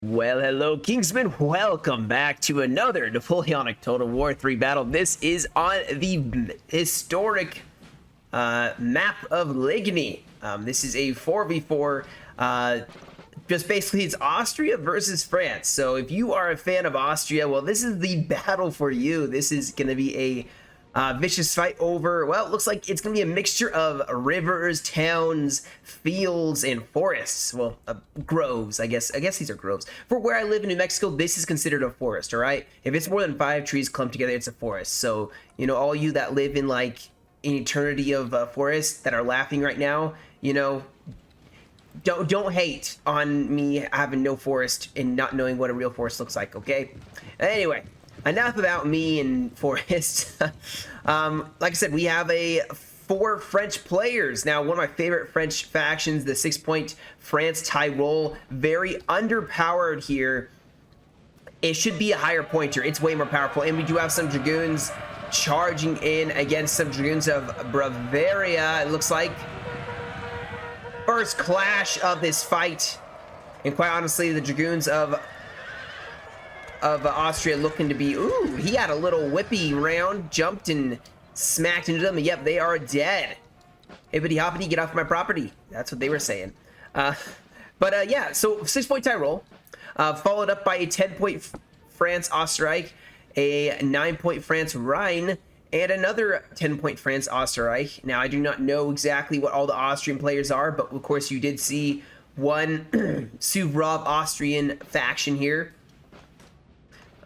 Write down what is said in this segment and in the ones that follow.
Well, hello, Kingsman. Welcome back to another Napoleonic Total War 3 battle. This is on the historic map of Ligny. This is a 4v4. Just basically, it's Austria versus France. So if you are a fan of Austria, well, this is the battle for you. This is going to be a vicious fight over, well, it looks like it's going to be a mixture of rivers, towns, fields, and forests. Well, groves, I guess these are groves. For where I live in New Mexico, this is considered a forest, all right? If it's more than 5 trees clumped together, it's a forest. So, you know, all you that live in, like, an eternity of forests that are laughing right now, you know, don't hate on me having no forest and not knowing what a real forest looks like, okay? Anyway, enough about me and forests. Like I said, we have 4 French players. Now, one of my favorite French factions, the 6-point France Tyrol, very underpowered here. It should be a higher pointer. It's way more powerful. And we do have some Dragoons charging in against some Dragoons of Bavaria, it looks like. First clash of this fight. And quite honestly, the Dragoons of Austria looking to be, ooh, he had a little whippy round, jumped and smacked into them, and yep, they are dead. Hippity hoppity, get off my property. That's what they were saying. Yeah, so 6-point Tyrol, followed up by a 10-point France Österreich, a 9-point France Rhine, and another 10-point France Österreich. Now, I do not know exactly what all the Austrian players are, but of course you did see one Suvorov Austrian faction here.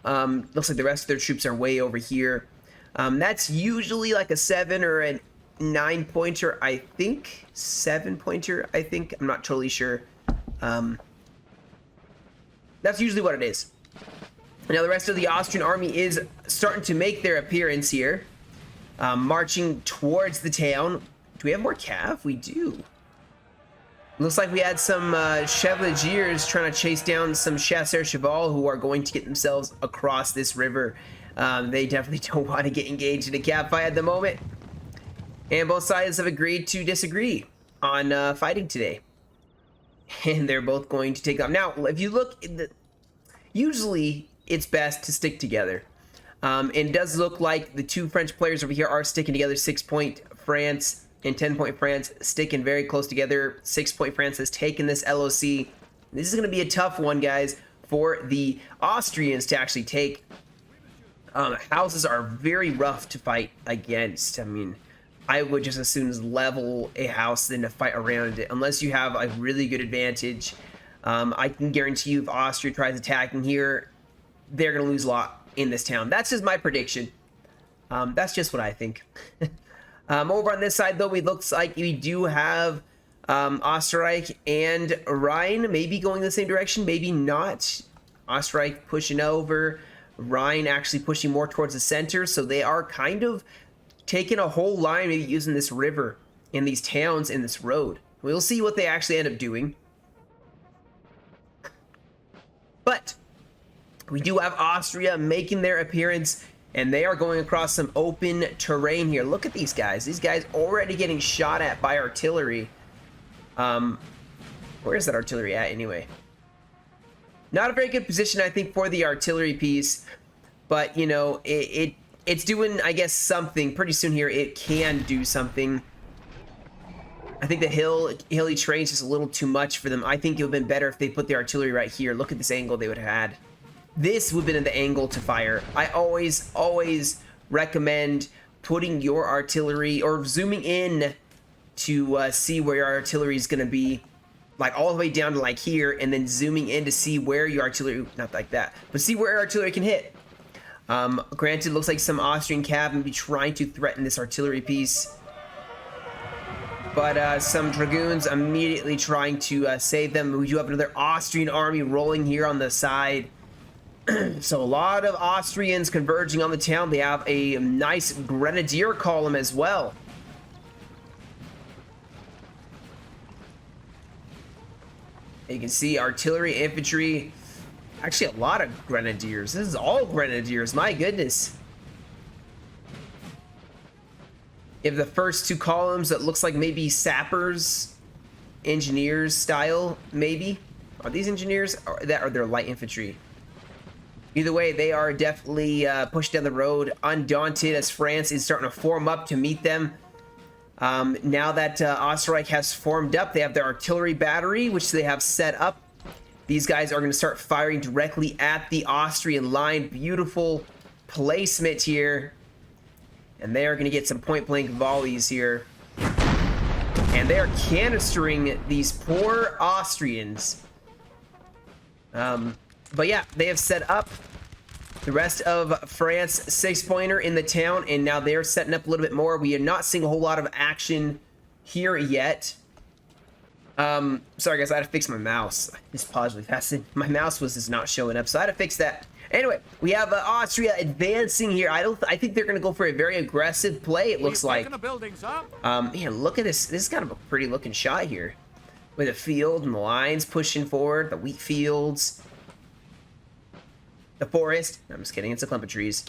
Looks like the rest of their troops are way over here. That's usually like a 7 or a 9-pointer, I think. 7-pointer, I think. I'm not totally sure. That's usually what it is. Now, the rest of the Austrian army is starting to make their appearance here. Marching towards the town. Do we have more cav? We do. Looks like we had some Chevaliers trying to chase down some Chasseurs Cheval who are going to get themselves across this river. They definitely don't want to get engaged in a cav fight at the moment. And both sides have agreed to disagree on fighting today. And they're both going to take off. Now, if you look, usually it's best to stick together. And it does look like the 2 French players over here are sticking together. 6-point France and 10-point France sticking very close together. 6-point France has taken this LOC. This is going to be a tough one, guys, for the Austrians to actually take. Houses are very rough to fight against. I mean, I would just as soon as level a house than to fight around it, unless you have a really good advantage. I can guarantee you if Austria tries attacking here, they're going to lose a lot in this town. That's just my prediction. That's just what I think. Over on this side, though, it looks like we do have Österreich and Rhine maybe going the same direction, maybe not. Österreich pushing over, Rhine actually pushing more towards the center, so they are kind of taking a whole line, maybe using this river and these towns and this road. We'll see what they actually end up doing. But we do have Austria making their appearance, and they are going across some open terrain here. Look at these guys. These guys already getting shot at by artillery. Where is that artillery at anyway? Not a very good position, I think, for the artillery piece. But, you know, it's doing, I guess, something. Pretty soon here, it can do something. I think the hilly terrain is just a little too much for them. I think it would have been better if they put the artillery right here. Look at this angle they would have had. This would have been the angle to fire. I always recommend putting your artillery or zooming in to see where your artillery is going to be, like all the way down to like here, and then zooming in to see where your artillery, not like that, but see where your artillery can hit. Granted, looks like some Austrian cav may be trying to threaten this artillery piece, but some Dragoons immediately trying to save them. We do have another Austrian army rolling here on the side. So a lot of Austrians converging on the town. They have a nice grenadier column as well. You can see artillery, infantry, actually a lot of grenadiers. This is all grenadiers, my goodness. You have the first 2 columns that looks like maybe sappers, engineers style, maybe. Are these engineers? Or that are their light infantry? Either way, they are definitely pushed down the road, undaunted, as France is starting to form up to meet them. Now that Österreich has formed up, they have their artillery battery, which they have set up. These guys are going to start firing directly at the Austrian line. Beautiful placement here. And they are going to get some point-blank volleys here. And they are canistering these poor Austrians. But yeah, they have set up the rest of France 6-pointer in the town, and now they're setting up a little bit more. We are not seeing a whole lot of action here yet. Sorry guys, I had to fix my mouse. Just paused really fast. My mouse was just not showing up, so I had to fix that. Anyway, we have Austria advancing here. I think they're going to go for a very aggressive play, it looks like. Man, look at this. This is kind of a pretty looking shot here. With the field and the lines pushing forward, the wheat fields. The forest. No, I'm just kidding. It's a clump of trees.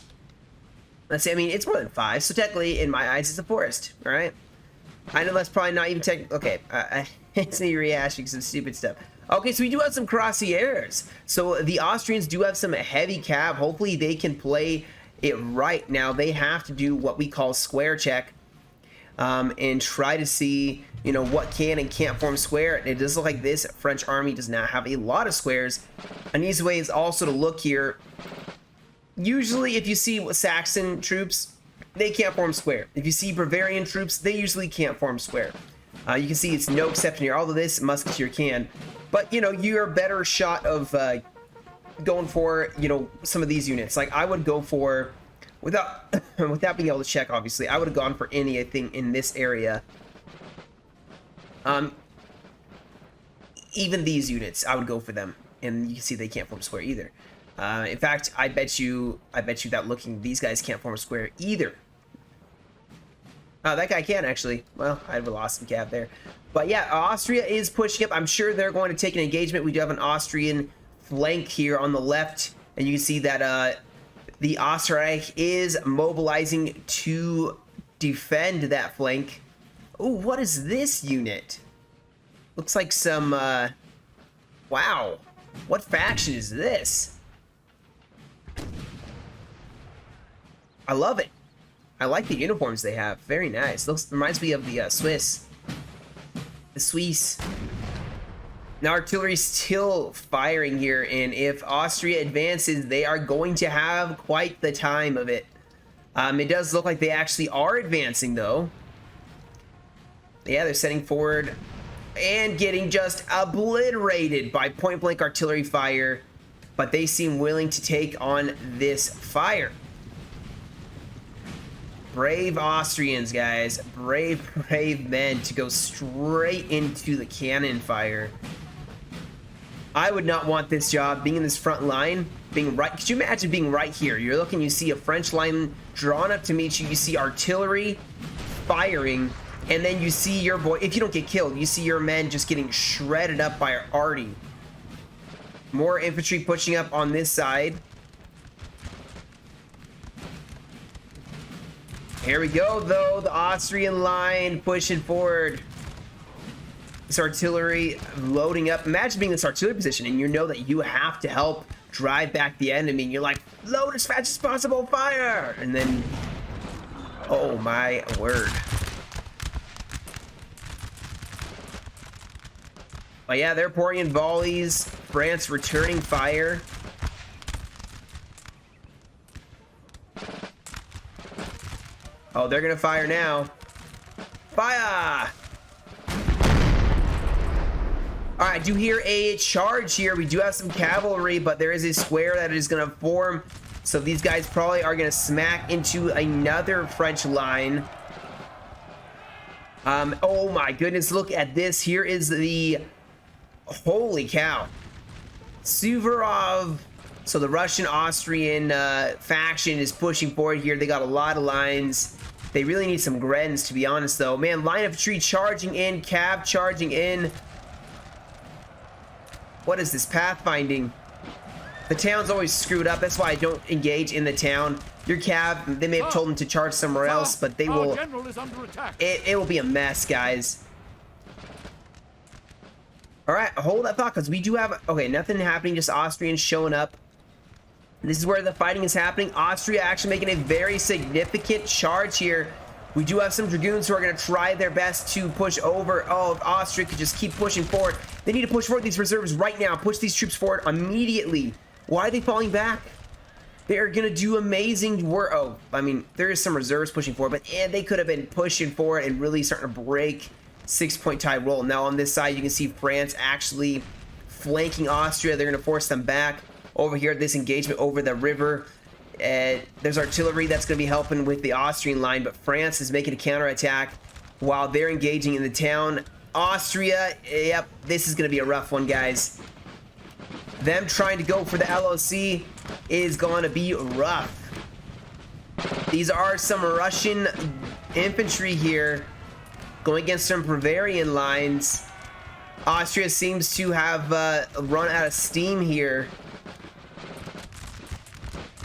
Let's see. I mean, it's more than 5, so technically, in my eyes, it's a forest. All right. I know that's probably not even technical. Okay, it's me rehashing some stupid stuff. Okay, so we do have some crossieres. So the Austrians do have some heavy cav. Hopefully, they can play it right. Now they have to do what we call square check, and try to see, you know, what can and can't form square. And it does look like this French army does not have a lot of squares. An easy way is also to look here. Usually, if you see Saxon troops, they can't form square. If you see Bavarian troops, they usually can't form square. You can see it's no exception here. Although this musketeer can, but you know, you're a better shot of going for, you know, some of these units. Like I would go for, without being able to check, obviously, I would have gone for anything in this area. Even these units, I would go for them, and you can see they can't form square either. In fact, I bet you without looking, these guys can't form a square either. That guy can actually. Well, I would have lost some cav there. But yeah, Austria is pushing up. I'm sure they're going to take an engagement. We do have an Austrian flank here on the left, and you can see that the Österreich is mobilizing to defend that flank. Oh, what is this unit? Looks like some, wow. What faction is this? I love it. I like the uniforms they have. Very nice. Reminds me of the Swiss. The Swiss. Now artillery's still firing here, and if Austria advances, they are going to have quite the time of it. It does look like they actually are advancing, though. Yeah, they're setting forward and getting just obliterated by point-blank artillery fire, but they seem willing to take on this fire. Brave Austrians, guys. Brave, brave men to go straight into the cannon fire. I would not want this job, being in this front line, being right. Could you imagine being right here? You're looking, you see a French line drawn up to meet you. You see artillery firing, and then you see your boy, if you don't get killed, you see your men just getting shredded up by arty. More infantry pushing up on this side. Here we go, though. The Austrian line pushing forward. This artillery loading up. Imagine being in this artillery position and you know that you have to help drive back the enemy. And you're like, load as fast as possible, fire! And then, oh my word. But yeah, they're pouring in volleys. France returning fire. Oh, they're gonna fire now. Fire! All right, I do hear a charge here. We do have some cavalry, but there is a square that is gonna form. So these guys probably are gonna smack into another French line. Oh my goodness, look at this. Here is the, holy cow. Suvorov. So the Russian-Austrian faction is pushing forward here. They got a lot of lines. They really need some Grens, to be honest, though. Man, line of tree charging in, cav charging in. What is this? Pathfinding. The town's always screwed up. That's why I don't engage in the town. Your cav, they may have told them to charge somewhere else, but they will... It will be a mess, guys. All right, hold that thought, because we do have... Okay, nothing happening, just Austrians showing up. This is where the fighting is happening. Austria actually making a very significant charge here. We do have some Dragoons who are going to try their best to push over. Oh, if Austria could just keep pushing forward. They need to push forward these reserves right now. Push these troops forward immediately. Why are they falling back? They're going to do amazing work. Oh, I mean, there is some reserves pushing forward, but they could have been pushing forward and really starting to break 6-point tie roll. Now on this side, you can see France actually flanking Austria. They're going to force them back. Over here, this engagement over the river. There's artillery that's going to be helping with the Austrian line, but France is making a counterattack while they're engaging in the town. Austria, yep, this is going to be a rough one, guys. Them trying to go for the LOC is going to be rough. These are some Russian infantry here going against some Bavarian lines. Austria seems to have run out of steam here.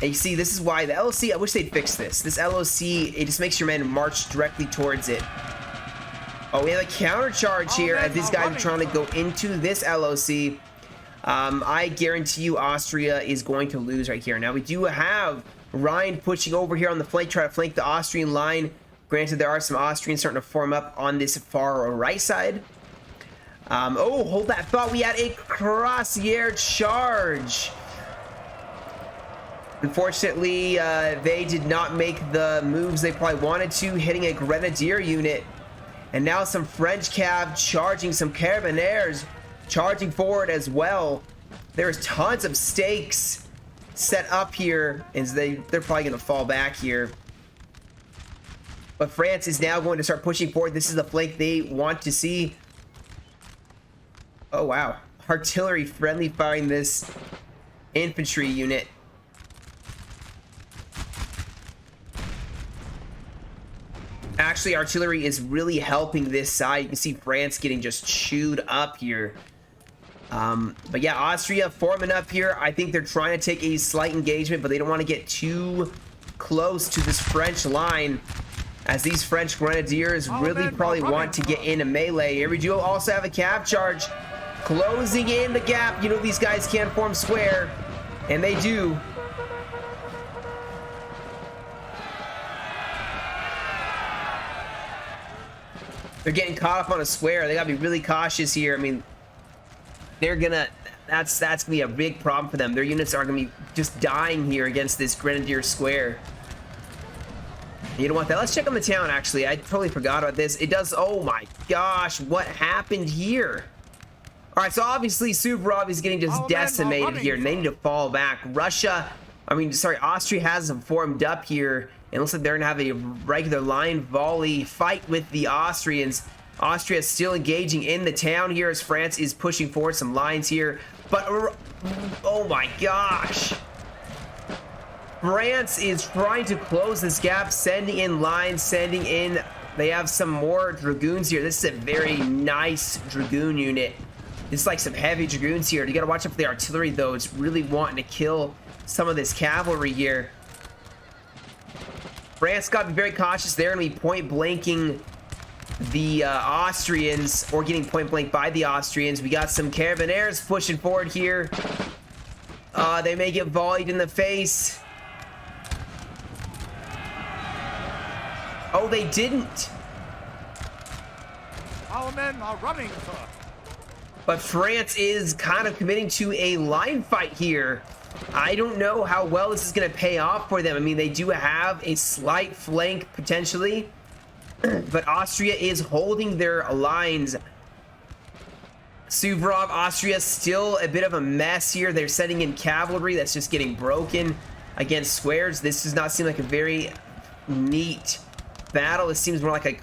And you see, this is why the LOC, I wish they'd fix this. This LOC, it just makes your men march directly towards it. Oh, we have a counter charge here as these guys are trying to go into this LOC. I guarantee you Austria is going to lose right here. Now, we do have Rhine pushing over here on the flank, trying to flank the Austrian line. Granted, there are some Austrians starting to form up on this far right side. Oh, hold that thought. We had a crossier charge. Unfortunately, they did not make the moves they probably wanted to, hitting a grenadier unit. And now some French cav charging, some Carabiniers charging forward as well. There's tons of stakes set up here, and they're probably going to fall back here. But France is now going to start pushing forward. This is the flank they want to see. Oh, wow. Artillery friendly firing this infantry unit. Actually, artillery is really helping this side. You can see France getting just chewed up here. But yeah, Austria forming up here. I think they're trying to take a slight engagement, but they don't want to get too close to this French line, as these French grenadiers really probably want to get in a melee. Here we do also have a cav charge closing in the gap. You know, these guys can't form square, and they do. They're getting caught up on a square. They gotta be really cautious here. I mean, they're gonna, that's gonna be a big problem for them. Their units are gonna be just dying here against this grenadier square. You don't want that. Let's check on the town, actually. I totally forgot about this. It does, oh my gosh, what happened here? All right, so obviously Suvorov is getting just decimated here, and they need to fall back. Austria has them formed up here. It looks like they're going to have a regular line volley fight with the Austrians. Austria is still engaging in the town here as France is pushing forward some lines here. But, oh my gosh. France is trying to close this gap, sending in lines, sending in... They have some more Dragoons here. This is a very nice Dragoon unit. It's like some heavy Dragoons here. You got to watch out for the artillery, though. It's really wanting to kill some of this cavalry here. France got to be very cautious. They're going to be point blanking the Austrians, or getting point blank by the Austrians. We got some Carabiniers pushing forward here. They may get volleyed in the face. Oh, they didn't. Our men are running, sir. But France is kind of committing to a line fight here. I don't know how well this is going to pay off for them. I mean, they do have a slight flank potentially, but Austria is holding their lines. Suvorov, Austria, still a bit of a mess here. They're sending in cavalry that's just getting broken against squares. This does not seem like a very neat battle. It seems more like a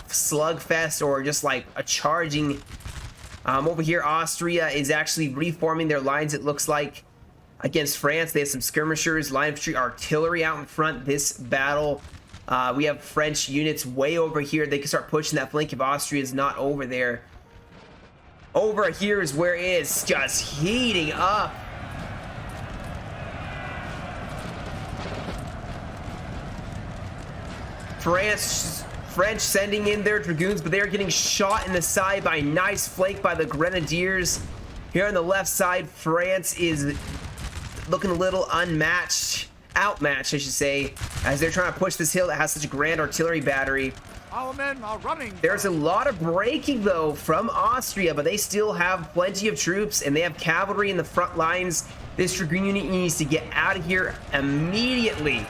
slugfest, or just like a charging. Over here, Austria is actually reforming their lines, it looks like, against France. They have some skirmishers, line infantry, artillery out in front this battle. We have French units way over here. They can start pushing that flank if Austria is not over there. Over here is where it is just heating up. France French sending in their dragoons, but they're getting shot in the side by a nice flank by the grenadiers. Here on the left side, France is looking a little outmatched, I should say, as they're trying to push this hill that has such a grand artillery battery. Our men are running. There's a lot of breaking, though, from Austria, but they still have plenty of troops, and they have cavalry in the front lines. This dragoon unit needs to get out of here immediately.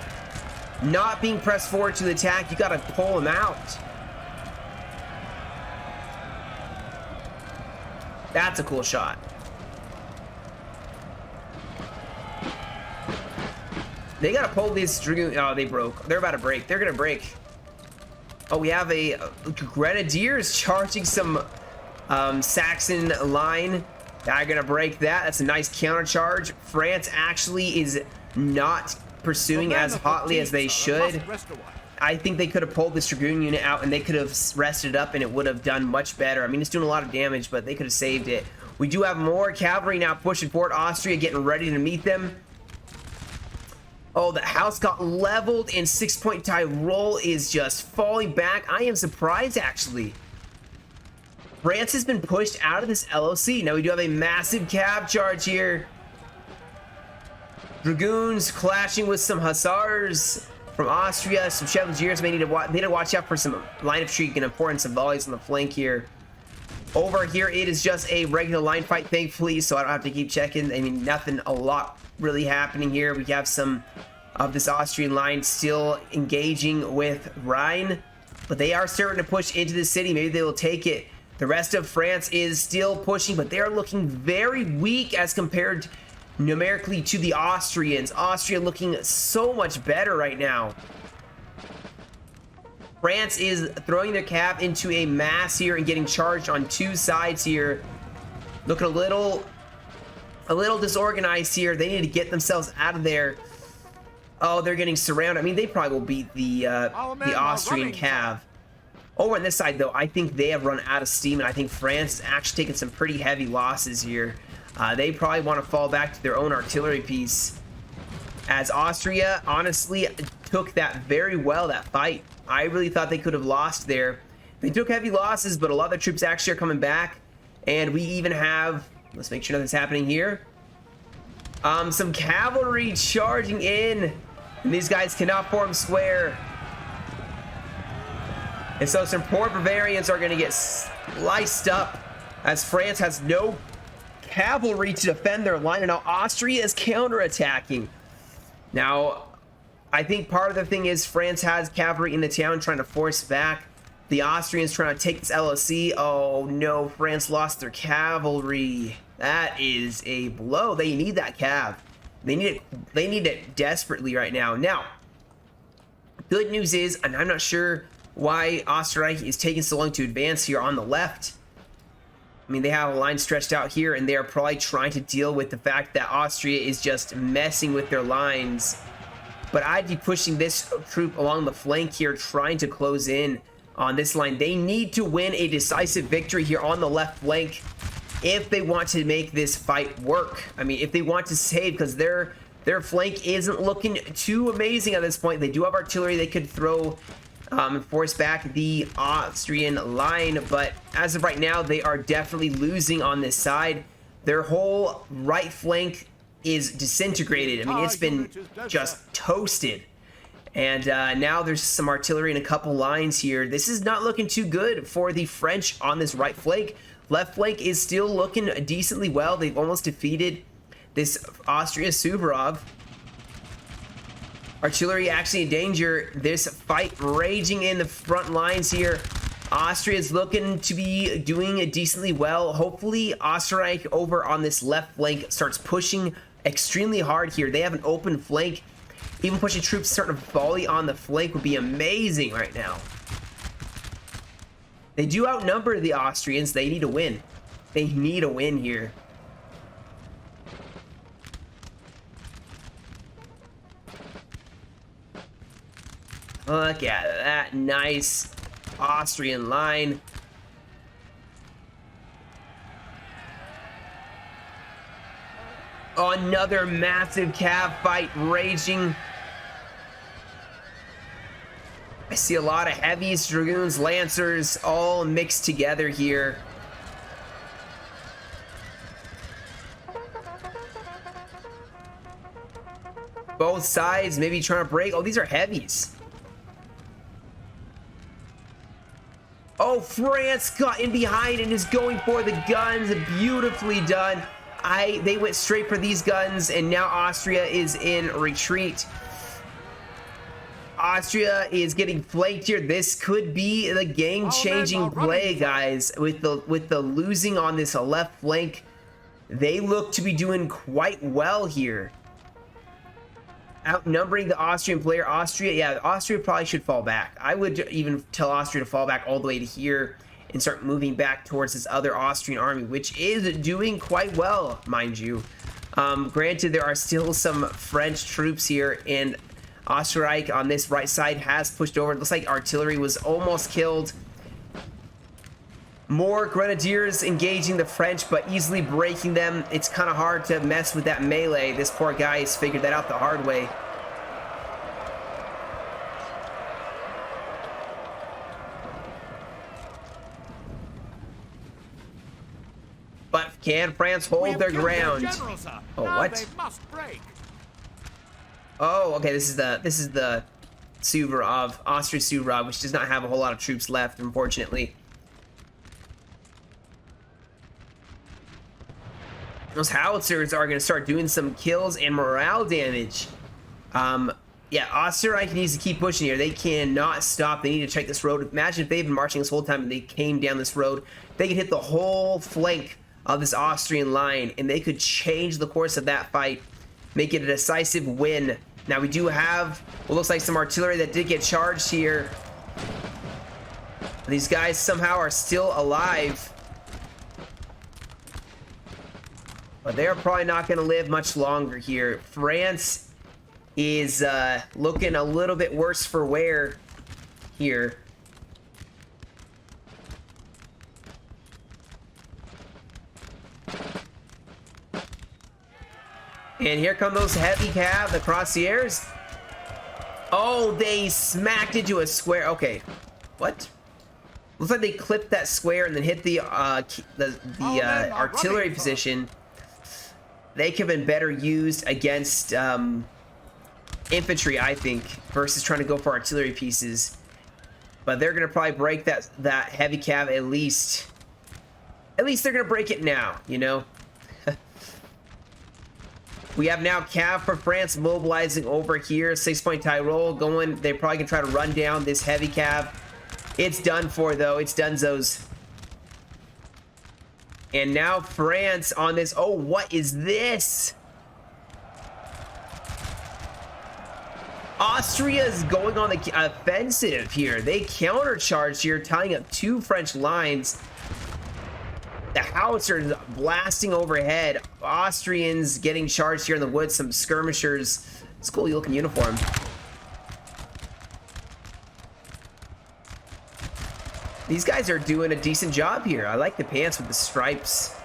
Not being pressed forward to the attack, you gotta pull them out. That's a cool shot. They gotta pull these dragoon. Oh, they broke. They're about to break. They're gonna break. Oh, we have a grenadiers charging some Saxon line. They're gonna break that. That's a nice counter charge. France actually is not pursuing as hotly as they should. I think they could have pulled this dragoon unit out and they could have rested up and it would have done much better. I mean, it's doing a lot of damage, but they could have saved it. We do have more cavalry now pushing forward. Austria getting ready to meet them. Oh, the house got leveled and 6-point Tyrol is just falling back. I am surprised, actually. France has been pushed out of this LOC. Now we do have a massive cav charge here. Dragoons clashing with some hussars from Austria. Some chevaliers may need to watch out for some line of shriek and important some volleys on the flank here. Over here, it is just a regular line fight, thankfully, so I don't have to keep checking. I mean, nothing a lot really happening here. We have some of this Austrian line still engaging with Rhine, but they are starting to push into the city. Maybe they will take it. The rest of France is still pushing, but they are looking very weak as compared numerically to the Austrians. Austria looking so much better right now. France is throwing their cap into a mass here and getting charged on two sides here. Looking a little disorganized here. They need to get themselves out of there. Oh, they're getting surrounded. I mean, they probably will beat the Austrian cav. Over on this side, though, I think they have run out of steam, and I think France is actually taking some pretty heavy losses here. They probably want to fall back to their own artillery piece, as Austria honestly took that very well, that fight. I really thought they could have lost there. They took heavy losses, but a lot of their troops actually are coming back, and we even have, let's make sure nothing's happening here, some cavalry charging in, and these guys cannot form square. And so some poor Bavarians are going to get sliced up, as France has no cavalry to defend their line, and now Austria is counterattacking. Now, I think part of the thing is France has cavalry in the town trying to force back the Austrians trying to take this LOC. Oh no, France lost their cavalry. That is a blow. They need that cav. They need it desperately right now. Now, good news is, and I'm not sure why Österreich is taking so long to advance here on the left. I mean, they have a line stretched out here, and they are probably trying to deal with the fact that Austria is just messing with their lines. But I'd be pushing this troop along the flank here, trying to close in on this line. They need to win a decisive victory here on the left flank if they want to make this fight work. I mean, if they want to save, because their flank isn't looking too amazing at this point. They do have artillery they could throw and force back the Austrian line, but as of right now, they are definitely losing on this side. Their whole right flank is disintegrated. I mean, it's been just toasted. And now there's some artillery in a couple lines here. This is not looking too good for the French on this right flank. Left flank is still looking decently well. They've almost defeated this Austria-Suvorov. Artillery actually in danger. This fight raging in the front lines here. Austria is looking to be doing decently well. Hopefully, Österreich over on this left flank starts pushing extremely hard here. They have an open flank. Even pushing troops starting to volley on the flank would be amazing right now. They do outnumber the Austrians. They need a win. They need a win here. Look at that nice Austrian line. Another massive cav fight raging. I see a lot of heavies, dragoons, lancers, all mixed together here. Both sides maybe trying to break. Oh, these are heavies. Oh, France got in behind and is going for the guns. Beautifully done. They went straight for these guns, and now Austria is in retreat. Austria is getting flanked here. This could be the game-changing play, guys. With the losing on this left flank, they look to be doing quite well here. Outnumbering the Austrian player. Austria probably should fall back. I would even tell Austria to fall back all the way to here and start moving back towards this other Austrian army, which is doing quite well, mind you. Granted, there are still some French troops here, and Österreich on this right side has pushed over. It looks like artillery was almost killed. More grenadiers engaging the French, but easily breaking them. It's kind of hard to mess with that melee. This poor guy has figured that out the hard way. But can France hold their ground? Oh, what? Oh, okay. This is the Suvorov, Austria Suvorov, which does not have a whole lot of troops left, unfortunately. Those howitzers are going to start doing some kills and morale damage. Yeah, Österreich needs to keep pushing here. They cannot stop. They need to check this road. Imagine if they've been marching this whole time and they came down this road. They could hit the whole flank of this Austrian line, and they could change the course of that fight, make it a decisive win. Now, we do have what looks like some artillery that did get charged here. These guys somehow are still alive. But they're probably not going to live much longer here. France is looking a little bit worse for wear here. And here come those heavy cav, the Crossiers. Oh, they smacked into a square. Okay, what? Looks like they clipped that square and then hit the artillery position. They could have been better used against infantry, I think, versus trying to go for artillery pieces. But they're gonna probably break that heavy cav at least. At least they're gonna break it now, you know. We have now cav for France mobilizing over here. 6-point Tyrol going. They're probably gonna try to run down this heavy cav. It's done for though. It's donezo's. And now France on this. Oh, what is this? Austria's going on the offensive here. They countercharged here, tying up 2 French lines. The howitzers blasting overhead. Austrians getting charged here in the woods. Some skirmishers. It's a cool looking uniform. These guys are doing a decent job here. I like the pants with the stripes.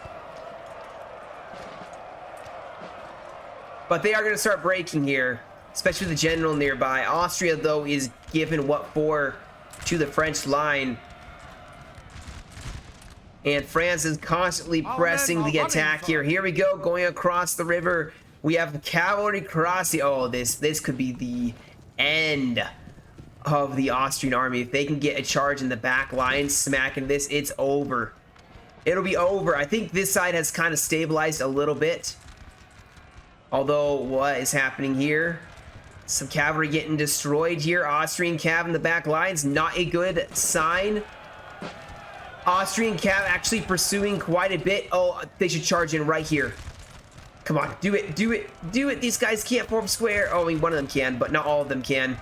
But they are going to start breaking here, especially the general nearby. Austria, though, is giving what for to the French line. And France is constantly pressing the attack here. Here we go, going across the river. We have cavalry crossing. Oh, this could be the end of the Austrian army. If they can get a charge in the back line, smacking this, it's over. It'll be over. I think this side has kind of stabilized a little bit. Although, what is happening here? Some cavalry getting destroyed here. Austrian cav in the back lines, not a good sign. Austrian cav actually pursuing quite a bit. Oh, they should charge in right here. Come on, do it, do it, do it. These guys can't form square. Oh, I mean, one of them can, but not all of them can.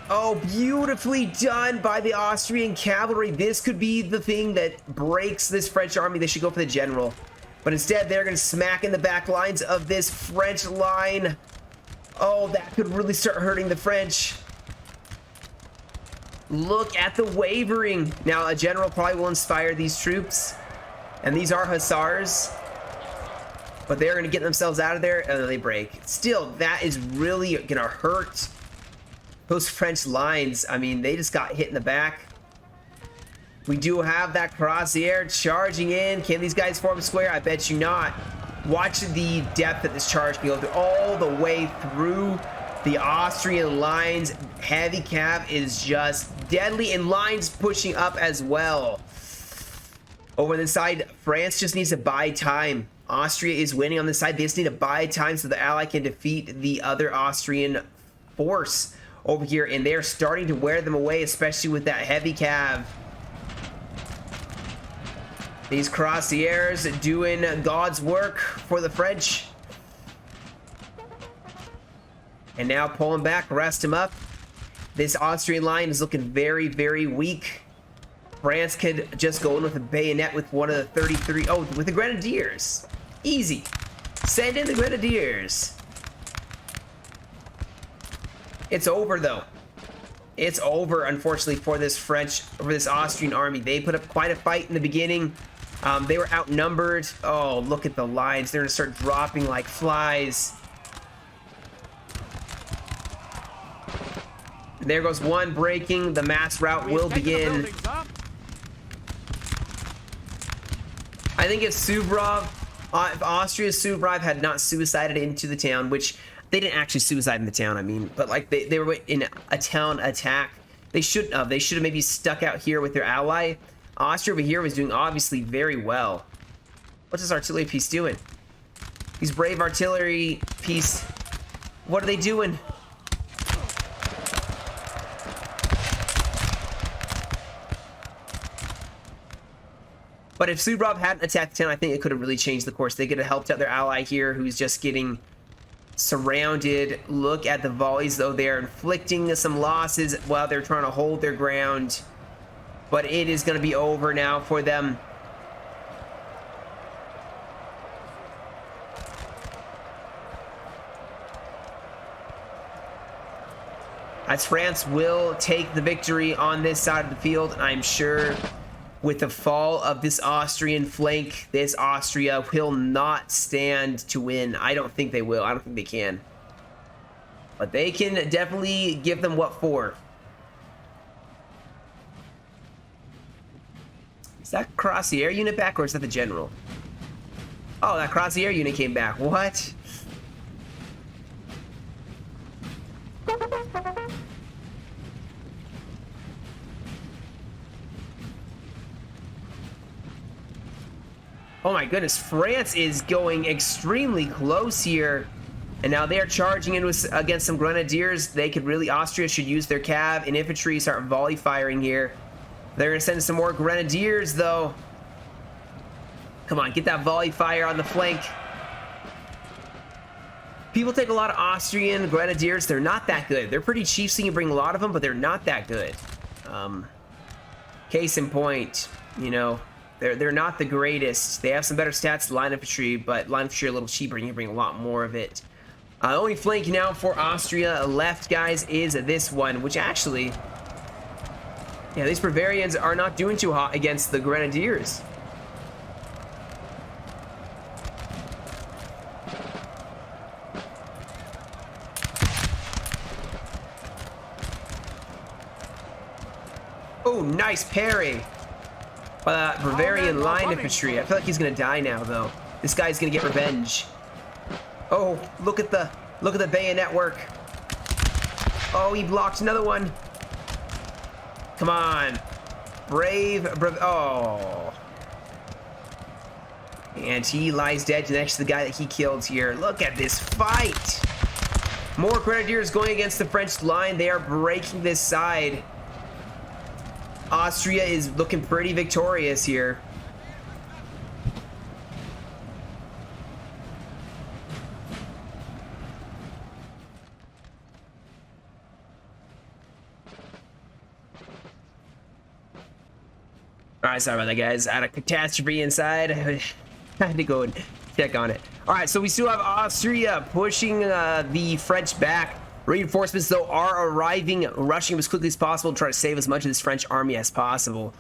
Oh, beautifully done by the Austrian cavalry. This could be the thing that breaks this French army. They should go for the general. But instead, they're going to smack in the back lines of this French line. Oh, that could really start hurting the French. Look at the wavering. Now, a general probably will inspire these troops. And these are hussars. But they're going to get themselves out of there, and then they break. Still, that is really going to hurt those French lines, I mean, they just got hit in the back. We do have that crosshair charging in. Can these guys form square? I bet you not. Watch the depth that this charge can go through, all the way through the Austrian lines. Heavy cav is just deadly, and lines pushing up as well. Over this side, France just needs to buy time. Austria is winning on this side. They just need to buy time so the ally can defeat the other Austrian force over here, and they're starting to wear them away, especially with that heavy cav. These crosshaires doing God's work for the French. And now pulling back, rest him up. This Austrian line is looking very, very weak. France could just go in with a bayonet with one of the 33. Oh, with the Grenadiers. Easy. Send in the Grenadiers. It's over, though. It's over, unfortunately, for this Austrian army. They put up quite a fight in the beginning. They were outnumbered. Oh, look at the lines. They're going to start dropping like flies. There goes one breaking. The mass rout will begin. I think if Austria's Suvorov had not suicided into the town, which they didn't actually suicide in the town, I mean, but like they were in a town attack. They shouldn't have. They should have maybe stuck out here with their ally. Austria over here was doing obviously very well. What's this artillery piece doing? These brave artillery piece. What are they doing? But if Suvorov hadn't attacked the town, I think it could have really changed the course. They could have helped out their ally here, who's just getting surrounded. Look at the volleys, though. They're inflicting some losses while they're trying to hold their ground. But it is going to be over now for them. As France will take the victory on this side of the field, and I'm sure with the fall of this Austrian flank, this Austria will not stand to win. I don't think they will. I don't think they can. But they can definitely give them what for. Is that crosshair unit back, or is that the general? Oh, that crosshair unit came back. What? Oh my goodness, France is going extremely close here. And now they're charging in against some Grenadiers. They could really, Austria should use their cav and infantry, start volley firing here. They're going to send some more Grenadiers, though. Come on, get that volley fire on the flank. People take a lot of Austrian Grenadiers. They're not that good. They're pretty cheap, so you can bring a lot of them, but they're not that good. Case in point, you know, they're not the greatest. They have some better stats than line infantry, but line infantry are a little cheaper, and you can bring a lot more of it. Only flank now for Austria left, guys, is this one, which actually... yeah, these Bavarians are not doing too hot against the Grenadiers. Oh, nice parry by that Bavarian line infantry. I feel like he's gonna die now, though. This guy's gonna get revenge. Oh, look at the bayonet work. Oh, he blocked another one. Come on. Brave. Oh. And he lies dead next to the guy that he killed here. Look at this fight. More Grenadiers going against the French line. They are breaking this side. Austria is looking pretty victorious here. Alright, sorry about that, guys. I had a catastrophe inside. I had to go and check on it. Alright, so we still have Austria pushing the French back. Reinforcements, though, are arriving, rushing as quickly as possible to try to save as much of this French army as possible.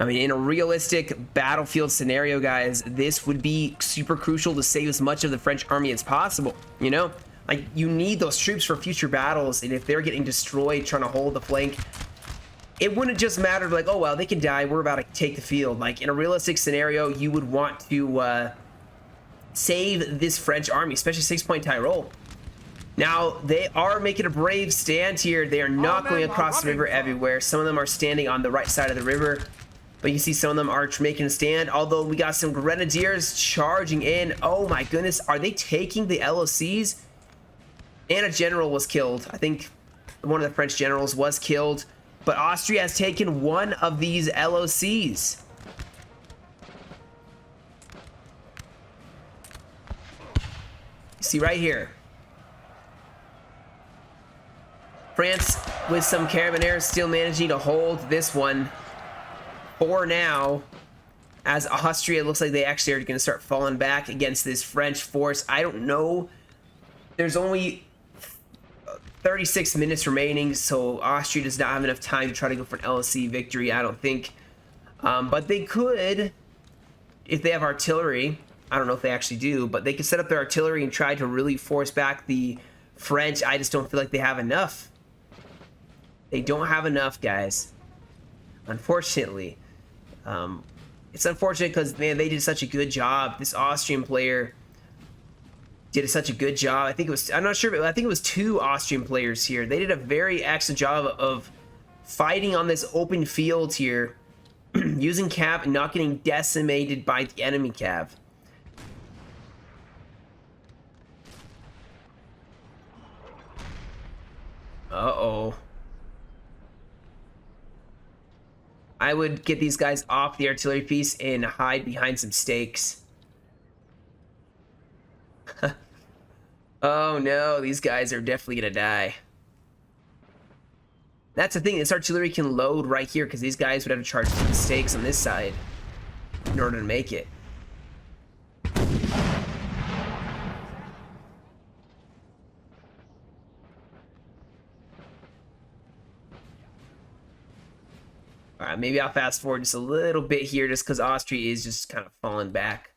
I mean, in a realistic battlefield scenario, guys, this would be super crucial to save as much of the French army as possible, you know? Like, you need those troops for future battles, and if they're getting destroyed trying to hold the flank, it wouldn't just matter like, oh, well, they can die. We're about to take the field. Like, in a realistic scenario, you would want to save this French army, especially 6-point Tyrol. Now, they are making a brave stand here. They are not going across the river everywhere. Some of them are standing on the right side of the river. But you see some of them are making a stand. Although we got some grenadiers charging in. Oh my goodness. Are they taking the LOCs? And a general was killed. I think one of the French generals was killed. But Austria has taken one of these LOCs. You see right here. France with some Carabineers still managing to hold this one for now, as Austria looks like they actually are going to start falling back against this French force. I don't know. There's only 36 minutes remaining, so Austria does not have enough time to try to go for an LSC victory, I don't think. But they could, if they have artillery. I don't know if they actually do, but they could set up their artillery and try to really force back the French. I just don't feel like they have enough. They don't have enough, guys. Unfortunately. It's unfortunate because, man, they did such a good job. This Austrian player did such a good job. I think it was, I'm not sure, but I think it was 2 Austrian players here. They did a very excellent job of fighting on this open field here, using cav and not getting decimated by the enemy cav. Uh-oh. I would get these guys off the artillery piece and hide behind some stakes. Oh no, these guys are definitely gonna die. That's the thing, this artillery can load right here because these guys would have to charge through the stakes on this side in order to make it. Alright, maybe I'll fast forward just a little bit here just because Austria is just kind of falling back.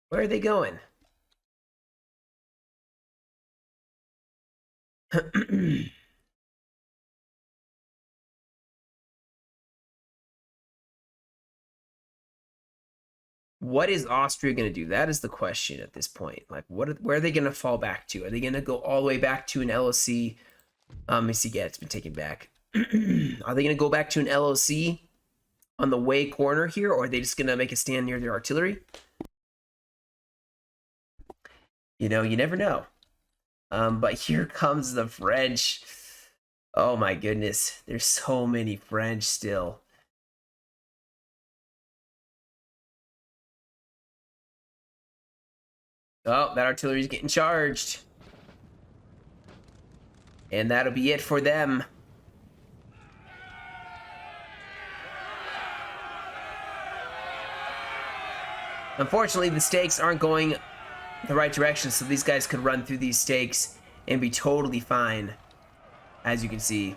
Where are they going? What is Austria going to do? That is the question at this point. Like, where are they going to fall back to? Are they going to go all the way back to an LOC? Let me see. Yeah, it's been taken back. Are they going to go back to an LOC on the way corner here, or are they just going to make a stand near their artillery? You know, you never know. But here comes the French. Oh my goodness. There's so many French still. Oh, that artillery's getting charged. And that'll be it for them. Unfortunately, the stakes aren't going the right direction, so these guys could run through these stakes and be totally fine, as you can see.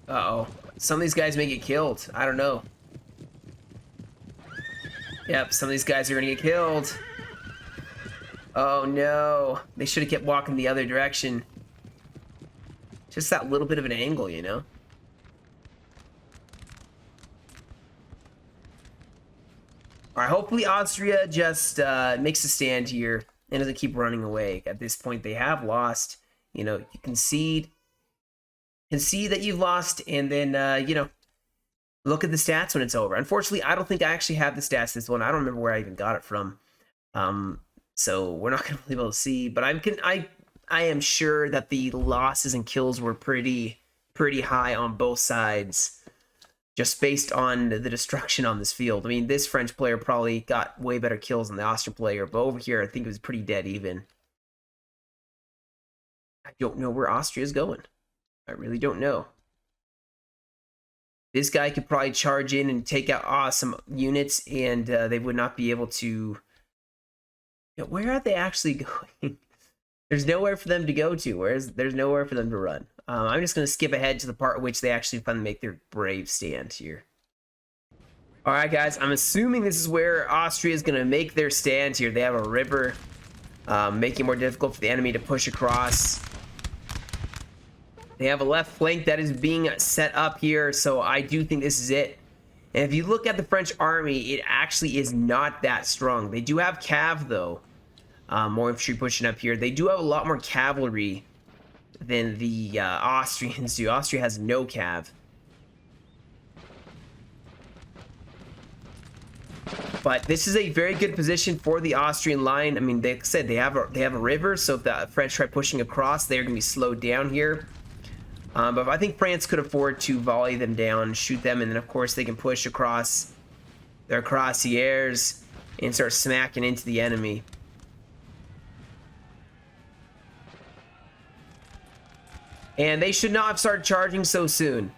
Uh-oh. Some of these guys may get killed. I don't know. Yep, some of these guys are gonna get killed. Oh no. They should have kept walking the other direction. Just that little bit of an angle, you know? Alright, hopefully Austria just makes a stand here and doesn't keep running away. At this point, they have lost. You know, you concede that you've lost, and then, you know, look at the stats when it's over. Unfortunately, I don't think I actually have the stats this one. I don't remember where I even got it from. So we're not going to be able to see, but I am sure that the losses and kills were pretty high on both sides, just based on the destruction on this field. I mean, this French player probably got way better kills than the Austrian player, but over here, I think it was pretty dead even. I don't know where Austria's going. I really don't know. This guy could probably charge in and take out some units, and they would not be able to... You know, where are they actually going? There's nowhere for them to go to. There's nowhere for them to run. I'm just going to skip ahead to the part in which they actually finally make their brave stand here. All right, guys. I'm assuming this is where Austria is going to make their stand here. They have a river, making it more difficult for the enemy to push across. They have a left flank that is being set up here, so I do think this is it. And if you look at the French army, it actually is not that strong. They do have cav, though. More infantry pushing up here. They do have a lot more cavalry than the Austrians do. Austria has no cav. But this is a very good position for the Austrian line. I mean, they said they have a river, so if the French try pushing across, they're going to be slowed down here. But I think France could afford to volley them down, shoot them, and then of course they can push across their crossieres and start smacking into the enemy. And they should not have started charging so soon.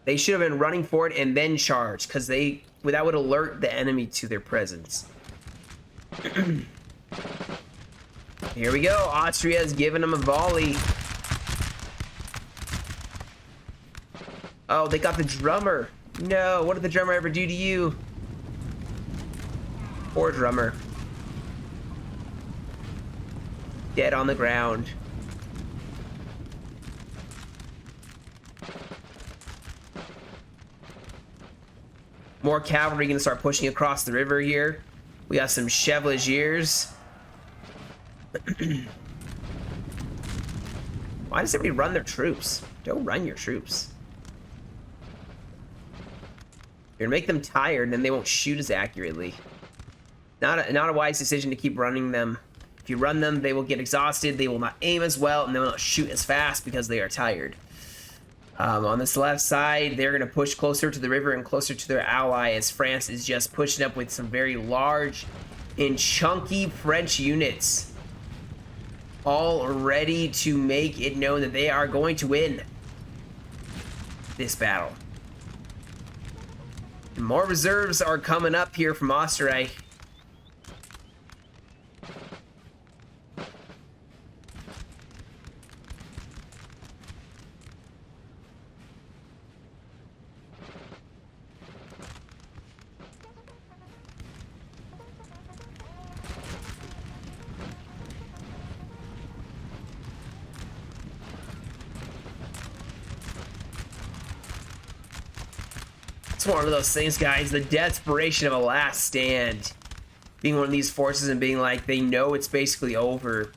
They should have been running for it and then charged, because that would alert the enemy to their presence. Here we go. Austria is giving them a volley. Oh, they got the drummer. No, what did the drummer ever do to you? Poor drummer. Dead on the ground. More cavalry gonna start pushing across the river here. We got some chevaliers. Why does everybody run their troops? Don't run your troops. You're gonna make them tired, and then they won't shoot as accurately. Not a wise decision to keep running them. If you run them, they will get exhausted. They will not aim as well, and they will not shoot as fast because they are tired. On this left side, they're gonna push closer to the river and closer to their ally, as France is just pushing up with some very large and chunky French units, all ready to make it known that they are going to win this battle. More reserves are coming up here from Österreich. It's one of those things, guys, the desperation of a last stand. Being one of these forces and being like, they know it's basically over.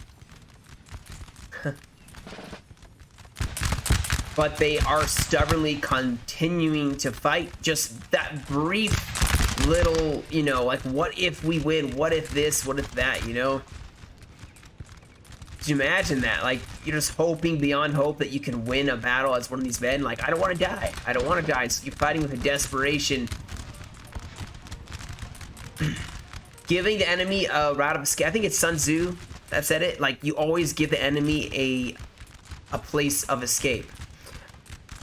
But they are stubbornly continuing to fight. Just that brief little, you know, like, what if we win? What if this? What if that, you know? Could you imagine that? Like, you're just hoping beyond hope that you can win a battle as one of these men. Like, I don't want to die. I don't want to die. So you're fighting with a desperation. Giving the enemy a route of escape. I think it's Sun Tzu that said it. Like, you always give the enemy a place of escape.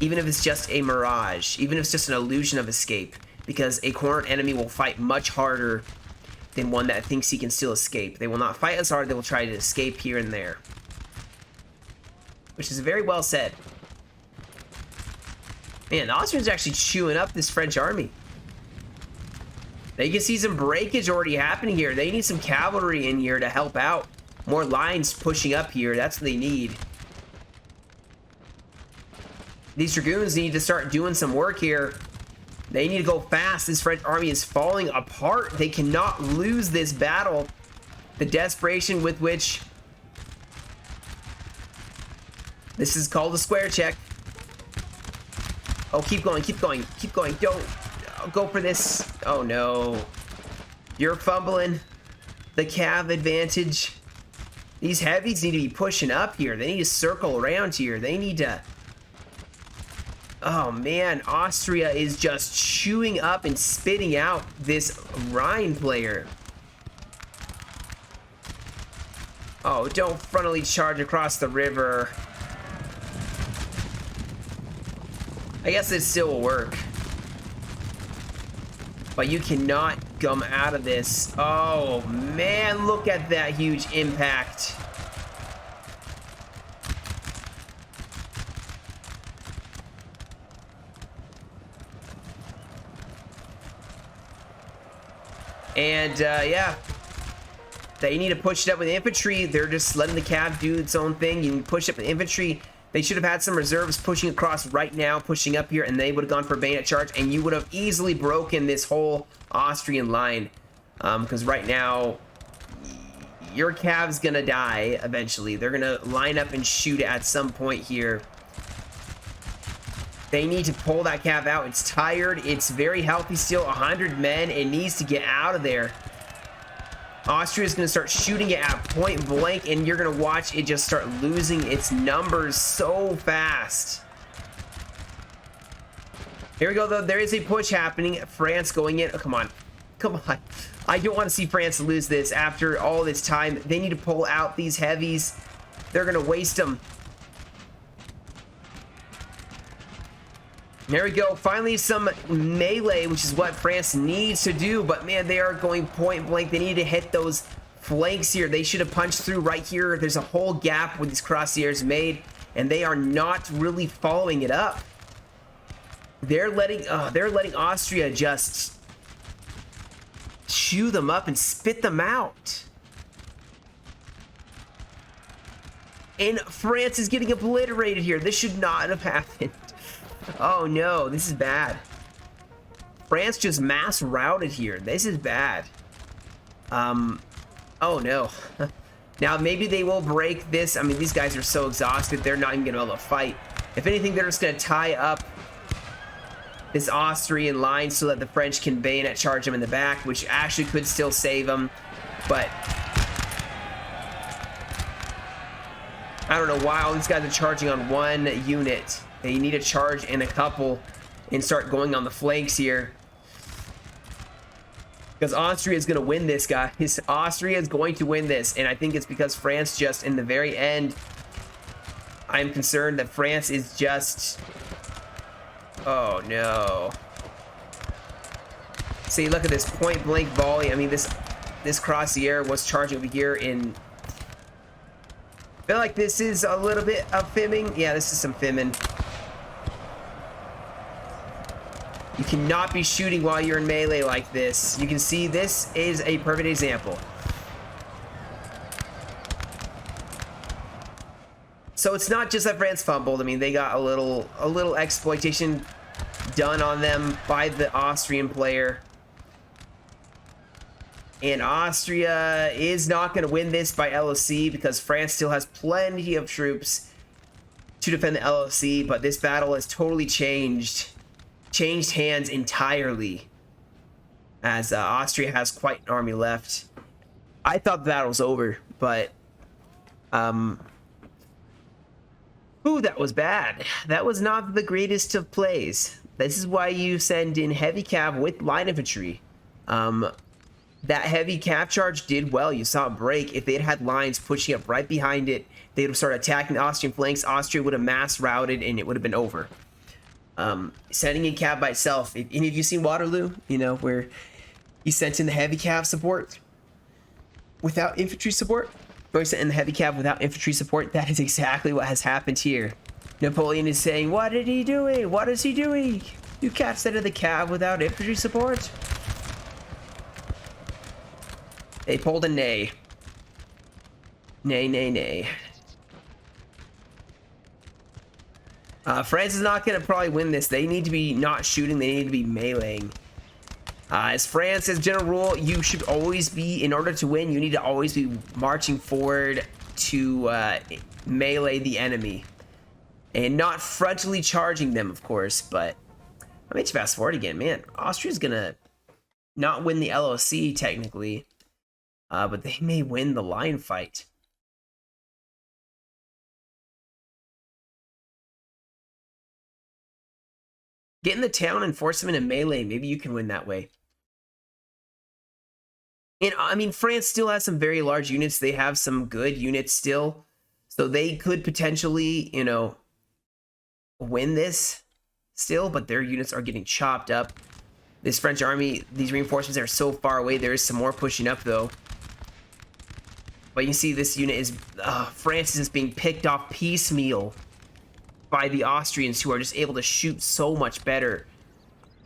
Even if it's just a mirage. Even if it's just an illusion of escape. Because a cornered enemy will fight much harder than one that thinks he can still escape. They will not fight as hard, they will try to escape here and there. Which is very well said. Man, the Austrians are actually chewing up this French army. They can see some breakage already happening here. They need some cavalry in here to help out. More lines pushing up here, that's what they need. These dragoons need to start doing some work here. They need to go fast. This French army is falling apart. They cannot lose this battle. The desperation with which... This is called a square check. Oh, keep going, keep going, keep going. Don't go for this. Oh, no. You're fumbling. The cav advantage. These heavies need to be pushing up here. They need to circle around here. They need to... Oh man, Austria is just chewing up and spitting out this Rhine player. Oh, don't frontally charge across the river. I guess it still will work. But you cannot come out of this. Oh man, look at that huge impact. And yeah, they need to push it up with infantry. They're just letting the cav do its own thing. You push up with infantry. They should have had some reserves pushing across right now, pushing up here, and they would have gone for bayonet charge, and you would have easily broken this whole Austrian line. Because right now, your cav's gonna die eventually. They're gonna line up and shoot at some point here. They need to pull that cav out. It's tired. It's very healthy still. 100 men. It needs to get out of there. Austria's going to start shooting it at point blank, and you're going to watch it just start losing its numbers so fast. Here we go, though. There is a push happening. France going in. Oh, come on. Come on. I don't want to see France lose this after all this time. They need to pull out these heavies. They're going to waste them. There we go. Finally, some melee, which is what France needs to do. But, man, they are going point blank. They need to hit those flanks here. They should have punched through right here. There's a whole gap where these crosshairs made, and they are not really following it up. They're letting Austria just chew them up and spit them out. And France is getting obliterated here. This should not have happened. Oh no, this is bad. France just mass routed here. This is bad. Oh no. Now maybe they will break this. I mean, these guys are so exhausted, they're not even gonna be able to fight. If anything, they're just gonna tie up this Austrian line so that the French can bayonet charge them in the back, which actually could still save them. But I don't know why all these guys are charging on one unit. They need to charge in a couple and start going on the flanks here. Because Austria is going to win this, guys. Austria is going to win this. And I think it's because France just, in the very end, I'm concerned that France is just... Oh, no. See, look at this point-blank volley. I mean, this crossier was charging over here in... I feel like this is a little bit of fimming. Yeah, this is some fimming. You cannot be shooting while you're in melee like this. You can see this is a perfect example. So it's not just that France fumbled. I mean, they got a little exploitation done on them by the Austrian player. And Austria is not going to win this by LOC because France still has plenty of troops to defend the LOC, but this battle has totally changed hands entirely, as Austria has quite an army left. I thought the battle was over, but ooh, that was bad. That was not the greatest of plays. This is why you send in heavy cav with line infantry. That heavy cav charge did well. You saw it break. If they had had lines pushing up right behind it, they would have started attacking the Austrian flanks. Austria would have mass routed, and it would have been over. Sending in cav by itself. If any of you seen Waterloo, you know, where he sent in the heavy cav support without infantry support, or he sent in the heavy cav without infantry support, that is exactly what has happened here. Napoleon is saying, what did he doing? What is he doing? You can't send in the cav without infantry support. They pulled a nay. Nay, nay, nay. France is not going to probably win this. They need to be not shooting. They need to be meleeing. As France, as general rule, you should always be, in order to win, you need to always be marching forward to melee the enemy. And not frontally charging them, of course, but... Let me just fast forward again, man. Austria's going to not win the LOC, technically. But they may win the line fight. Get in the town and force them into melee. Maybe you can win that way. And I mean, France still has some very large units. They have some good units still. So they could potentially, you know, win this still. But their units are getting chopped up. This French army, these reinforcements are so far away. There is some more pushing up, though. But you can see this unit is... France is just being picked off piecemeal by the Austrians, who are just able to shoot so much better.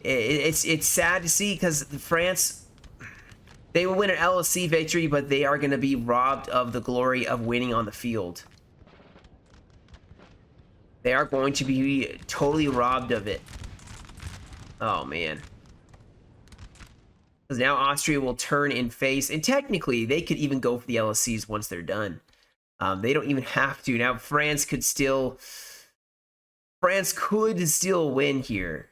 It's sad to see, because France They will win an LOC victory, but they are going to be robbed of the glory of winning on the field. They are going to be totally robbed of it. Oh, man. Because now Austria will turn and face, and technically, they could even go for the LOCs once they're done. They don't even have to. Now, France could still win here.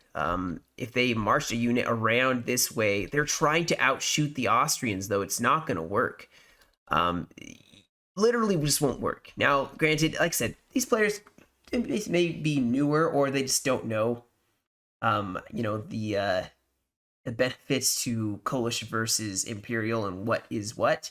If they marched a unit around this way. They're trying to outshoot the Austrians, though. It's not going to work. Literally just won't work. Now, granted, like I said, these players may be newer, or they just don't know, you know, the benefits to coalition versus imperial and what is what.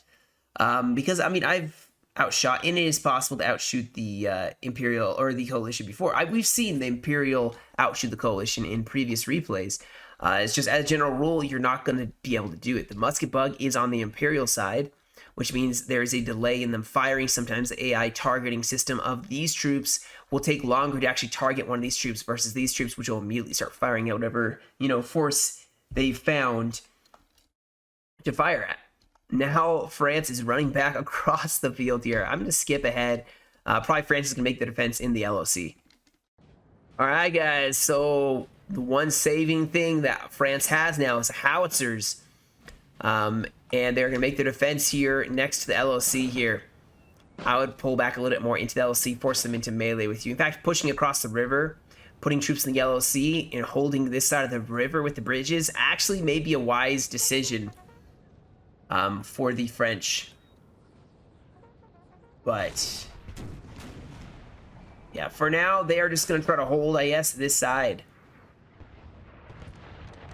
Because, I mean, I've outshot, and it is possible to outshoot the imperial or the coalition before. We've seen the imperial outshoot the coalition in previous replays. It's just, as a general rule, you're not going to be able to do it. The musket bug is on the imperial side, which means there is a delay in them firing. Sometimes the AI targeting system of these troops will take longer to actually target one of these troops versus these troops, which will immediately start firing out whatever, you know, force they found to fire at. Now France is running back across the field here. I'm going to skip ahead. Probably France is going to make the defense in the LOC. All right, guys. So the one saving thing that France has now is howitzers. And they're going to make their defense here next to the LOC here. I would pull back a little bit more into the LOC, force them into melee with you. In fact, pushing across the river, putting troops in the LOC, and holding this side of the river with the bridges actually may be a wise decision for the French. But yeah, for now, they are just going to try to hold, I guess, this side.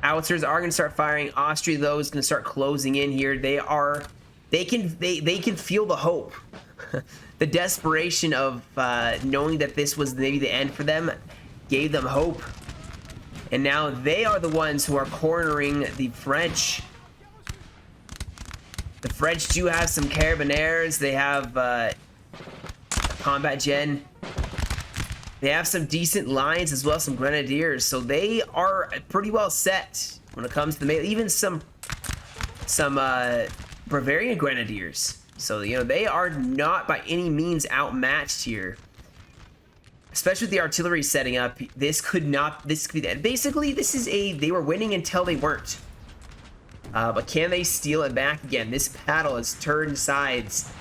Howitzers are going to start firing. Austria, though, is going to start closing in here. They can feel the hope. The desperation of knowing that this was maybe the end for them gave them hope. And now they are the ones who are cornering the French. The French do have some carabiniers. They have combat gen. They have some decent lines as well, some grenadiers. So they are pretty well set when it comes to the melee. Even some Bavarian grenadiers. So, you know, they are not by any means outmatched here. Especially with the artillery setting up. This could be that. Basically, they were winning until they weren't. But can they steal it back again? This battle has turned sides.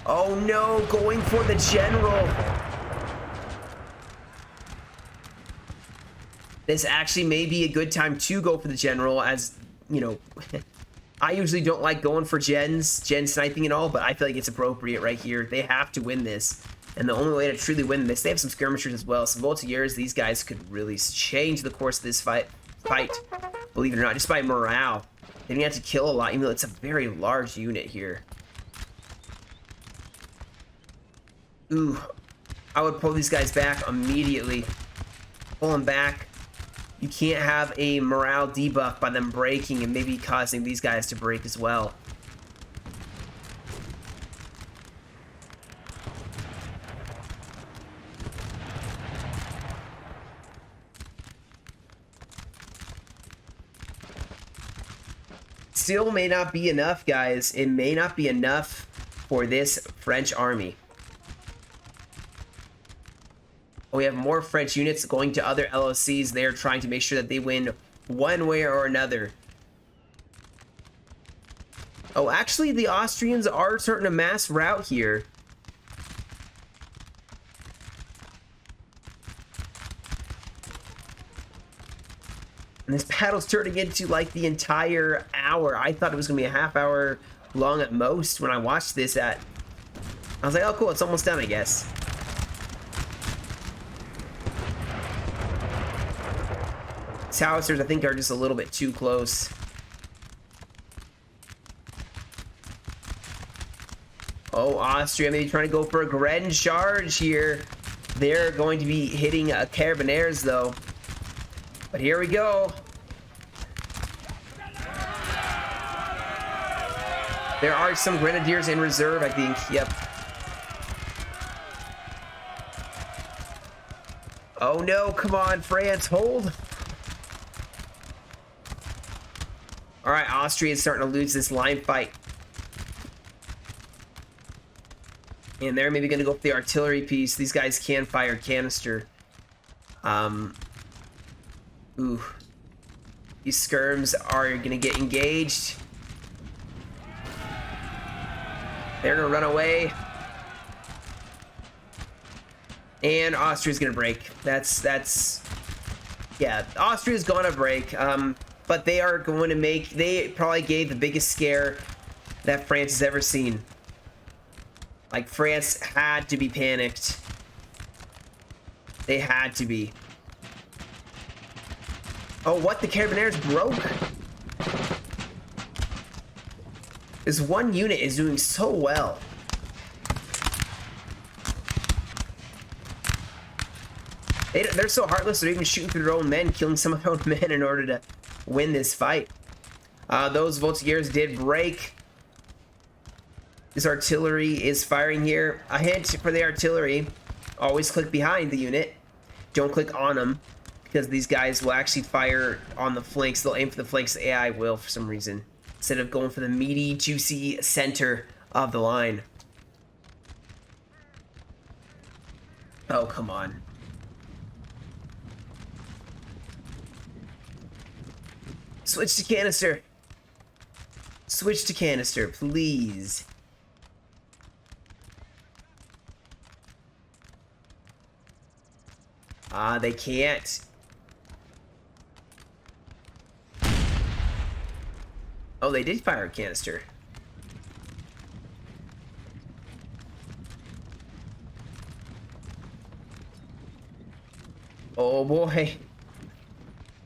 Oh no, going for the general. This actually may be a good time to go for the general, as, you know, I usually don't like going for gen sniping and all, but I feel like it's appropriate right here. They have to win this. And the only way to truly win this, they have some skirmishers as well. Some voltigeurs, these guys could really change the course of this fight. Believe it or not, just by morale. They didn't have to kill a lot, even though it's a very large unit here. Ooh, I would pull these guys back immediately. Pull them back. You can't have a morale debuff by them breaking and maybe causing these guys to break as well. Still may not be enough, guys. It may not be enough for this French army. We have more French units going to other LOCs. They're trying to make sure that they win one way or another. Oh, actually, the Austrians are starting a mass rout here. And this battle's turning into like the entire hour. I thought it was going to be a half hour long at most when I watched this I was like, oh, cool, it's almost done, I guess. Howitzers, I think, are just a little bit too close. Oh, Austria maybe trying to go for a Gren charge here. They're going to be hitting Carabiniers, though. But here we go. There are some Grenadiers in reserve, I think. Yep. Oh, no. Come on, France. Hold. All right, Austria is starting to lose this line fight. And they're maybe going to go for the artillery piece. These guys can fire canister. Ooh. These skirms are going to get engaged. They're going to run away. And Austria's going to break. Yeah, Austria's going to break. But they are going to they probably gave the biggest scare that France has ever seen. Like, France had to be panicked. They had to be. Oh, what? The Carabineers broke? This one unit is doing so well. They're so heartless, they're even shooting through their own men, killing some of their own men in order to win this fight. Those Voltigeurs did break. This artillery is firing here. A hint for the artillery: always click behind the unit. Don't click on them, because these guys will actually fire on the flanks. They'll aim for the flanks. The AI will, for some reason, instead of going for the meaty, juicy center of the line. Oh, come on. Switch to canister. Switch to canister, please. They can't. Oh, they did fire a canister. Oh boy.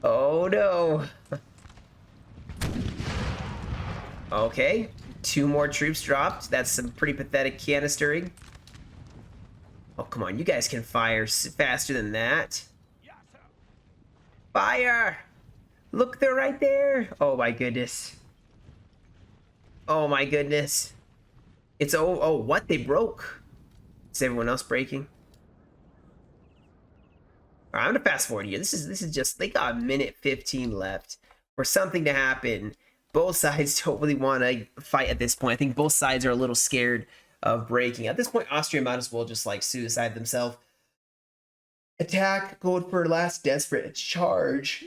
Oh no. Okay, 2 more troops dropped. That's some pretty pathetic canistering. Oh, come on, you guys can fire faster than that. Fire! Look, they're right there. Oh my goodness. Oh my goodness. It's oh what? They broke. Is everyone else breaking? All right, I'm gonna fast forward here. This is just, they got a minute 15 left for something to happen. Both sides don't really want to fight at this point. I think both sides are a little scared of breaking. At this point, Austria might as well just like suicide themselves. Attack, go for last desperate charge,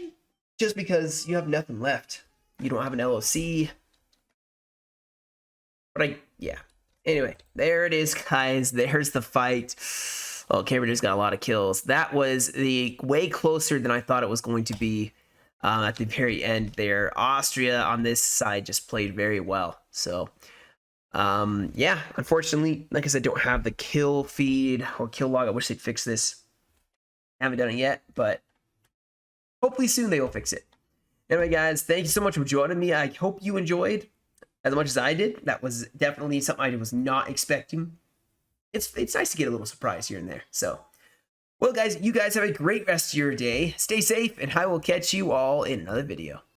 just because you have nothing left. You don't have an LOC. But yeah. Anyway, there it is, guys. There's the fight. Oh, Cambridge's got a lot of kills. That was way closer than I thought it was going to be. At the very end there, Austria on this side just played very well. So, yeah, unfortunately, like I said, don't have the kill feed or kill log. I wish they'd fix this. Haven't done it yet, but hopefully soon they will fix it. Anyway, guys, thank you so much for joining me. I hope you enjoyed as much as I did. That was definitely something I was not expecting. It's nice to get a little surprise here and there. So, well, guys, you guys have a great rest of your day. Stay safe, and I will catch you all in another video.